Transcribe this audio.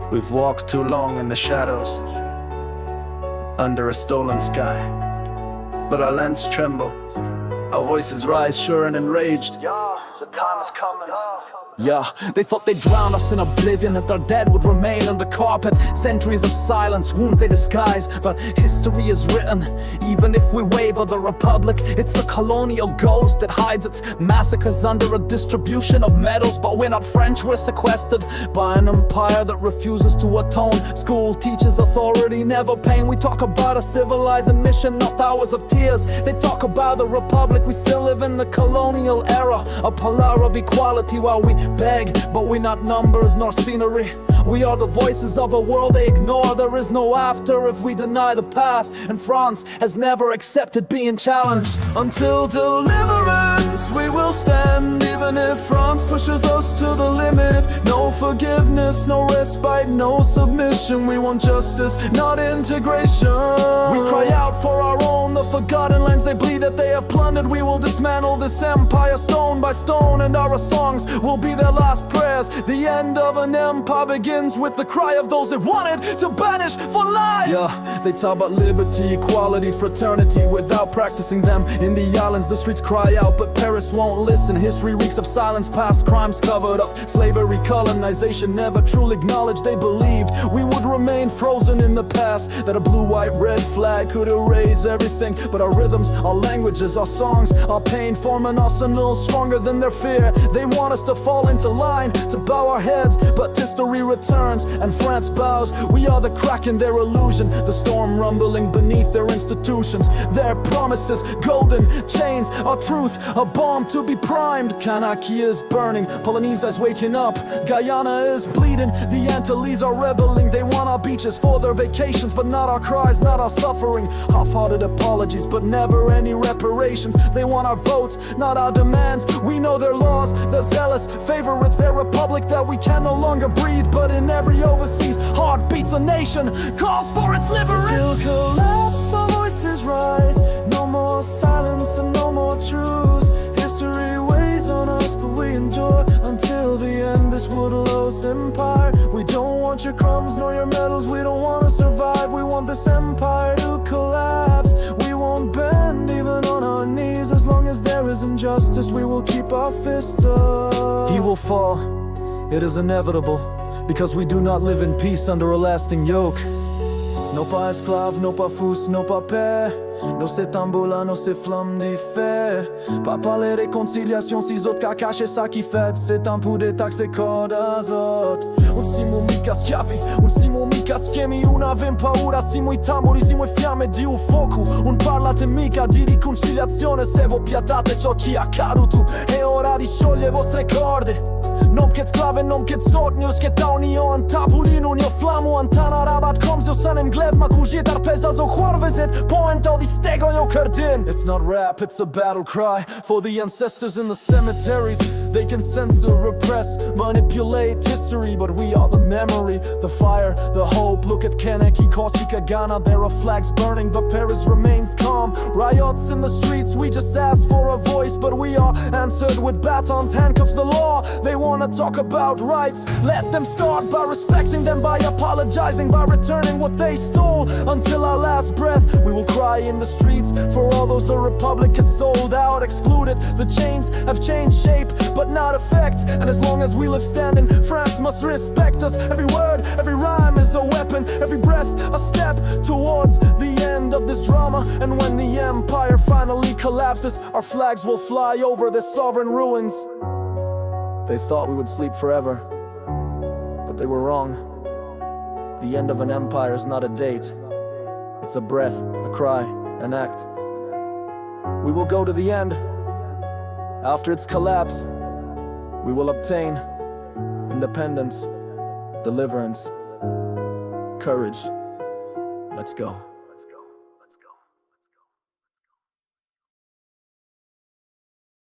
We've walked too long in the shadows, under a stolen sky. But our lands tremble, our voices rise sure and enraged. The time has come. Yeah, they thought they'd drown us in oblivion, that our dead would remain on the carpet. Centuries of silence, wounds they disguise, but history is written. Even if we waver the republic, it's a colonial ghost that hides its massacres under a distribution of medals. But we're not French, we're sequestered by an empire that refuses to atone. School teaches authority, never pain. We talk about a civilizing mission, not hours of tears. They talk about the republic, we still live in the colonial era. A polar of equality while we beg, but we're not numbers nor scenery. We are the voices of a world they ignore. There is no after if we deny the past, and France has never accepted being challenged. Until deliverance we will stand, even if France pushes us to the limit. No forgiveness, no respite, no submission. We want justice, not integration. We cry out for our own, the forgotten lands they bleed that they have plundered. We will dismantle this empire stone by stone, and our songs will be their last prayers. The end of an empire begins with the cry of those that wanted to banish for life. Yeah, they talk about liberty, equality, fraternity without practicing them. In the islands the streets cry out, but Paris won't listen. History reeks of silence, past crimes covered up. Slavery, colonization, never truly acknowledged. They believed we would remain frozen in the past, that a blue, white, red flag could erase everything. But our rhythms, our languages, our songs, our pain form an arsenal stronger than their fear. They want us to fall into line, to bow our heads, but history returns and France bows. We are the crack in their illusion, the storm rumbling beneath their institutions. Their promises, golden chains, our truth, a bomb to be primed. Kanaki is burning, Polynesia is waking up, Guyana is bleeding, the Antilles are rebelling. They want our beaches for their vacations, but not our cries, not our suffering. Half-hearted apologies, but never any reparations. They want our votes, not our demands. We know their laws, they're zealous favorites, their republic that we can no longer breathe. But in every overseas heart beats a nation, calls for its liberation. Till collapse our voices rise, no more silence and no more truths. History weighs on us, but we endure until the end. This woodless empire, we don't want your crumbs nor your medals. We don't want to survive, we want this empire to collapse. We won't bend even on our knees. As long as there is injustice, we will keep our fists up. He will fall, it is inevitable, because we do not live in peace under a lasting yoke. Non pas esclave, non pas fous, non pas paix. Non c'est tamboula, non c'est flamme du feu. Pas parler réconciliation, si autres qu'à cacher ça qui fait. C'est un peu détaxé corps d'azote. Un siamo mica schiavi, un siamo mica schemi. Una avem paura, siamo i tamburi, siamo i fiamme di un fuoco. Un parlate mica di riconciliazione, se voi piatate ciò ci è accaduto. È ora di sciogliere vostre corde. Non këtë sklave, non këtë sot, një sketani jo an tapulinu, një flamu antana rabat kom zjo sanem glev ma ku zjetar peza zo khuarvezet, po enta di stego njo kërdin. It's not rap, it's a battle cry for the ancestors in the cemeteries. They can censor, repress, manipulate history, but we are the memory, the fire, the hope. Look at Kanaki, Corsica, Ghana, there are flags burning, but Paris remains calm. Riots in the streets, we just ask for a voice, but we are answered with batons, handcuffs, the law. They wanna talk about rights, let them start by respecting them, by apologizing, by returning what they stole. Until our last breath, we will cry in the streets for all those the republic has sold out, excluded. The chains have changed shape, but not effect. And as long as we live standing, France must respect us. Every word, every rhyme is a weapon, every breath a step towards the end of this drama. And when the empire finally collapses, our flags will fly over the sovereign ruins. They thought we would sleep forever, but they were wrong. The end of an empire is not a date. It's a breath, a cry, an act. We will go to the end. After its collapse, we will obtain independence, deliverance, courage. Let's go.